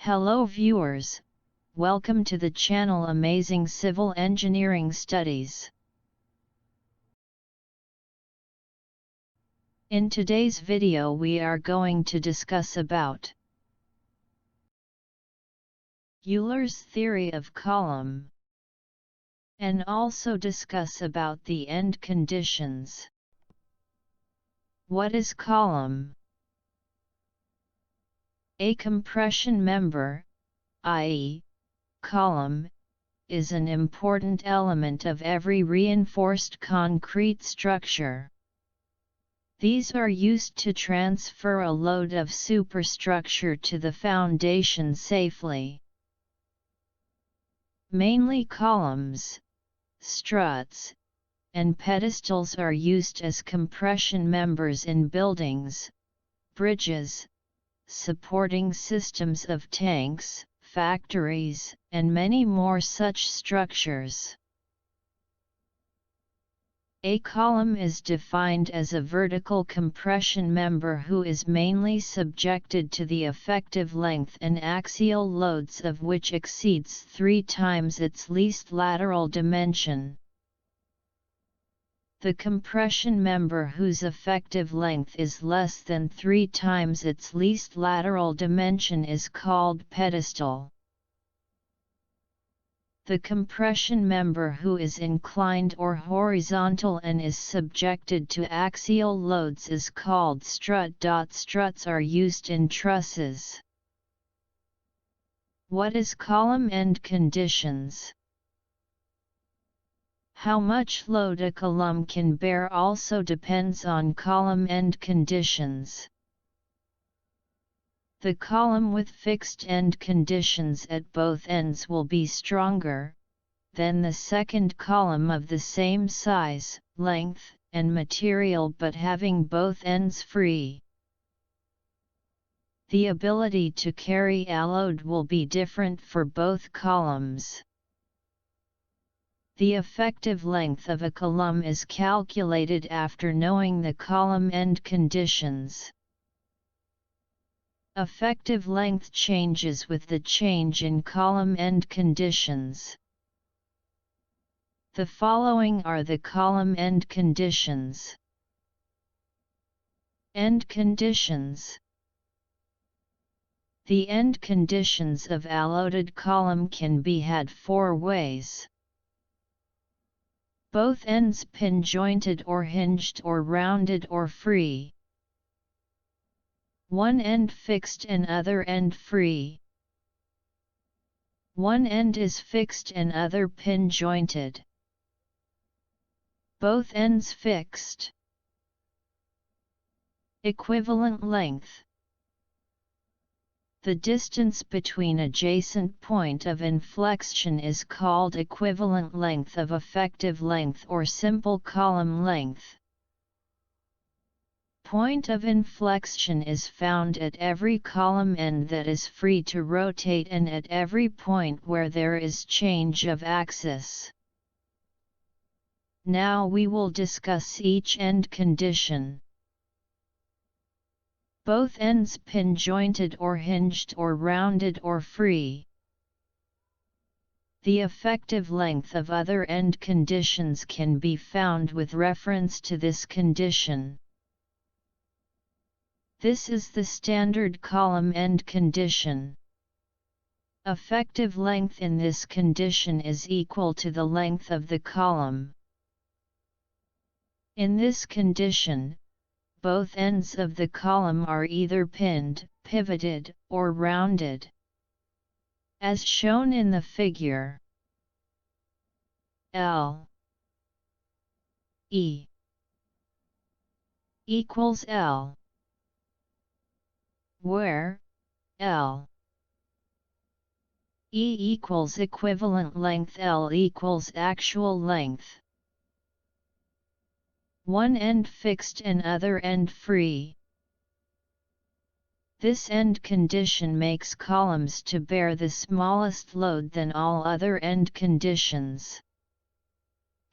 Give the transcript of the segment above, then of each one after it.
Hello viewers, welcome to the channel Amazing Civil Engineering Studies. In today's video we are going to discuss about Euler's theory of column, and also discuss about the end conditions. What is column? A compression member, i.e., column, is an important element of every reinforced concrete structure. These are used to transfer a load of superstructure to the foundation safely. Mainly columns, struts, and pedestals are used as compression members in buildings, bridges, supporting systems of tanks, factories, and many more such structures. A column is defined as a vertical compression member who is mainly subjected to the effective length and axial loads of which exceeds 3 times its least lateral dimension. The compression member whose effective length is less than 3 times its least lateral dimension is called pedestal. The compression member who is inclined or horizontal and is subjected to axial loads is called strut. Struts are used in trusses. What is column end conditions? How much load a column can bear also depends on column end conditions. The column with fixed end conditions at both ends will be stronger than the second column of the same size, length, and material but having both ends free. The ability to carry a load will be different for both columns. The effective length of a column is calculated after knowing the column end conditions. Effective length changes with the change in column end conditions. The following are the column end conditions. End conditions. The end conditions of a loaded column can be had 4 ways. Both ends pin-jointed or hinged or rounded or free. One end fixed and other end free. One end is fixed and other pin-jointed. Both ends fixed. Equivalent length. The distance between adjacent point of inflection is called equivalent length of effective length or simple column length. Point of inflection is found at every column end that is free to rotate and at every point where there is change of axis. Now we will discuss each end condition. Both ends pin-jointed or hinged or rounded or free. The effective length of other end conditions can be found with reference to this condition. This is the standard column end condition. Effective length in this condition is equal to the length of the column. In this condition, both ends of the column are either pinned, pivoted, or rounded, as shown in the figure. L E equals L, where L E equals equivalent length, L equals actual length. One end fixed and other end free. This end condition makes columns to bear the smallest load than all other end conditions.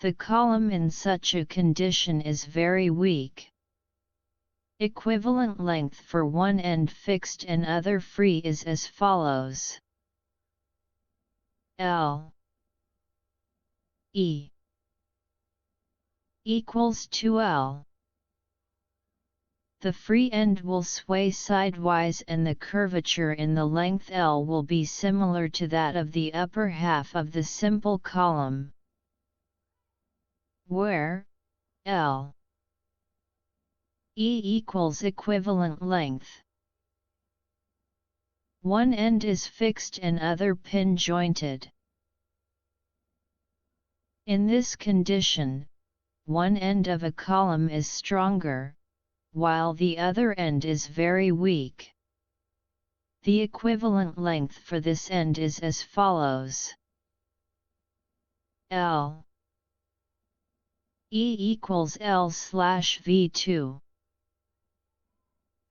The column in such a condition is very weak. Equivalent length for one end fixed and other free is as follows. L E equals 2L. The free end will sway sidewise and the curvature in the length L will be similar to that of the upper half of the simple column, where L E equals equivalent length. One end is fixed and other pin jointed. In this condition, one end of a column is stronger, while the other end is very weak. The equivalent length for this end is as follows. L E equals L/V2.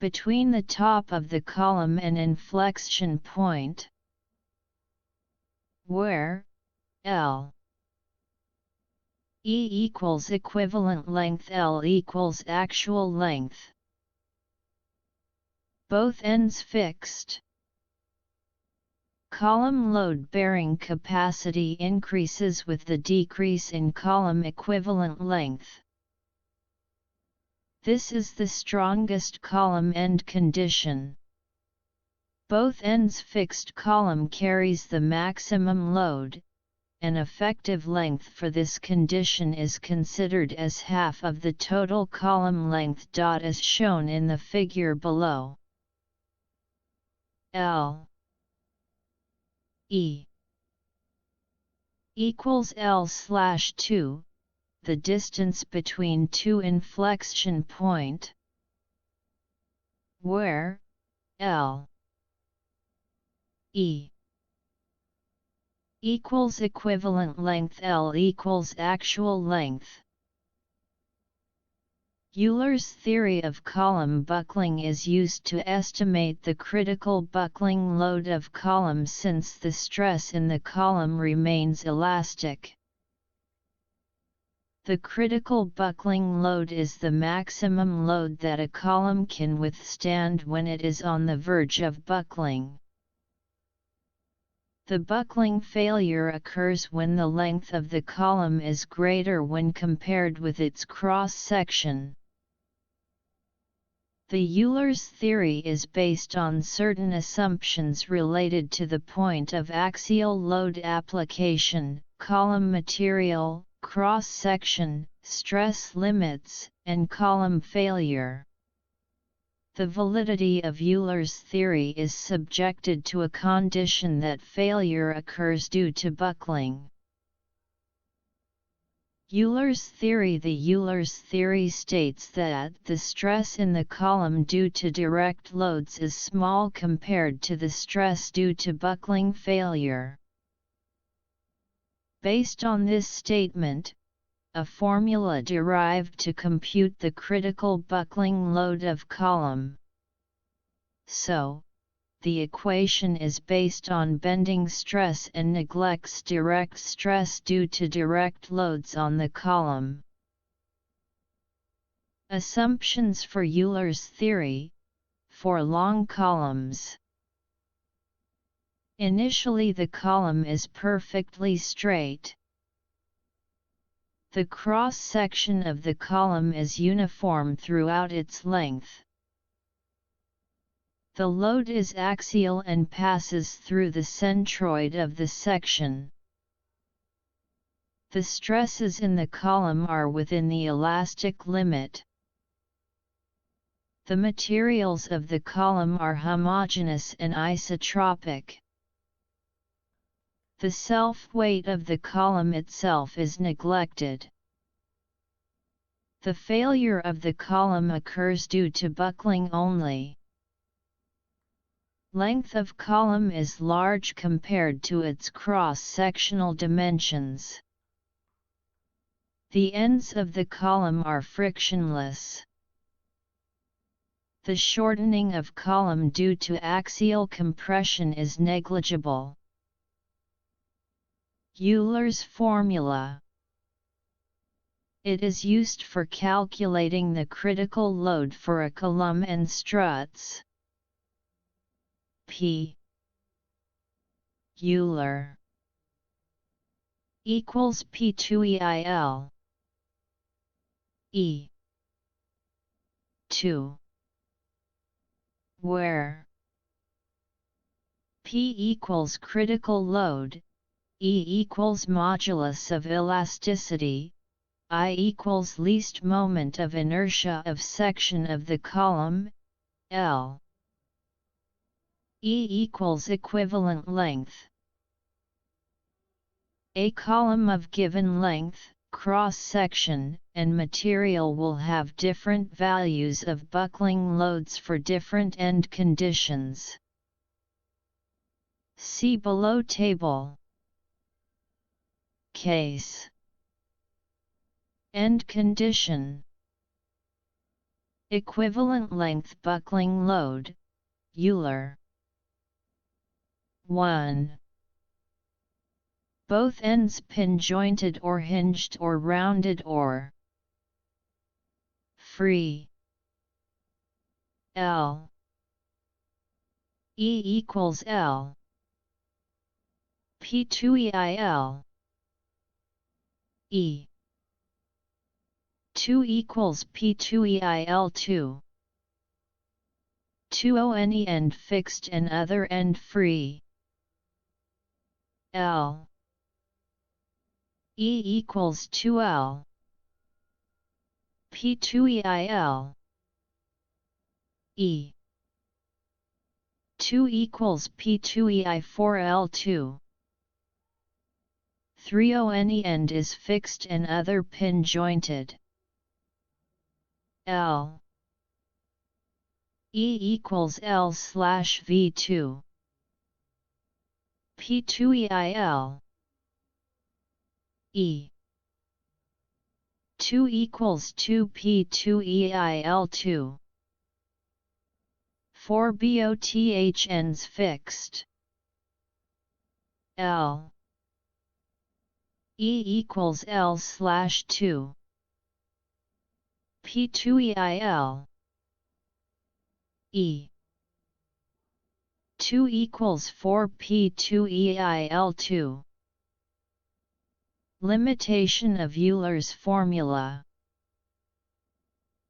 Between the top of the column and inflection point, where L E equals equivalent length, L equals actual length. Both ends fixed. Column load-bearing capacity increases with the decrease in column equivalent length. This is the strongest column end condition. Both ends fixed column carries the maximum load. An effective length for this condition is considered as half of the total column length. As shown in the figure below. L E equals L/2, the distance between two inflection point, where L E equals equivalent length, L equals actual length. Euler's theory of column buckling is used to estimate the critical buckling load of column since the stress in the column remains elastic. The critical buckling load is the maximum load that a column can withstand when it is on the verge of buckling. The buckling failure occurs when the length of the column is greater when compared with its cross-section. The Euler's theory is based on certain assumptions related to the point of axial load application, column material, cross-section, stress limits, and column failure. The validity of Euler's theory is subjected to a condition that failure occurs due to buckling. Euler's theory. The Euler's theory states that the stress in the column due to direct loads is small compared to the stress due to buckling failure. Based on this statement, a formula derived to compute the critical buckling load of column. So, the equation is based on bending stress and neglects direct stress due to direct loads on the column. Assumptions for Euler's theory, for long columns. Initially the column is perfectly straight. The cross-section of the column is uniform throughout its length. The load is axial and passes through the centroid of the section. The stresses in the column are within the elastic limit. The materials of the column are homogeneous and isotropic. The self-weight of the column itself is neglected. The failure of the column occurs due to buckling only. Length of column is large compared to its cross-sectional dimensions. The ends of the column are frictionless. The shortening of column due to axial compression is negligible. Euler's formula. It is used for calculating the critical load for a column and struts. P. Euler equals P2EIL E 2, where P equals critical load, E equals modulus of elasticity, I equals least moment of inertia of section of the column, L. E equals equivalent length. A column of given length, cross-section, and material will have different values of buckling loads for different end conditions. See below table. Case. End condition. Equivalent length buckling load, Euler. 1. Both ends pin-jointed or hinged or rounded or free. L. E equals L. P2EIL. E. 2 equals P2EIL2. 2 ONE end fixed and other end free. L. E equals 2L. P2EIL. E. 2 equals P2EI4L2. 3 ONE end is fixed and other pin jointed. L. E equals L/V2. P2EIL. E. 2 equals 2 P2EIL2. 4 BOTH ends fixed. L. E equals L/2. P2EIL. E. 2 equals 4 P2EIL2. Limitation of Euler's formula.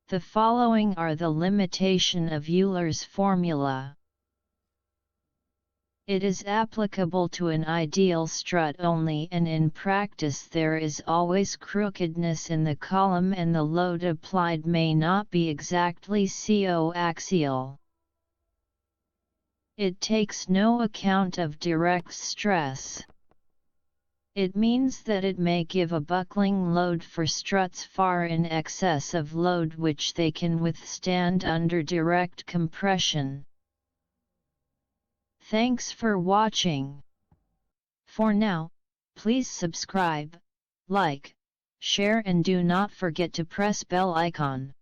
The following are the limitation of Euler's formula. It is applicable to an ideal strut only, and in practice there is always crookedness in the column and the load applied may not be exactly coaxial. It takes no account of direct stress. It means that it may give a buckling load for struts far in excess of load which they can withstand under direct compression. Thanks for watching. For now, please subscribe, like, share and do not forget to press bell icon.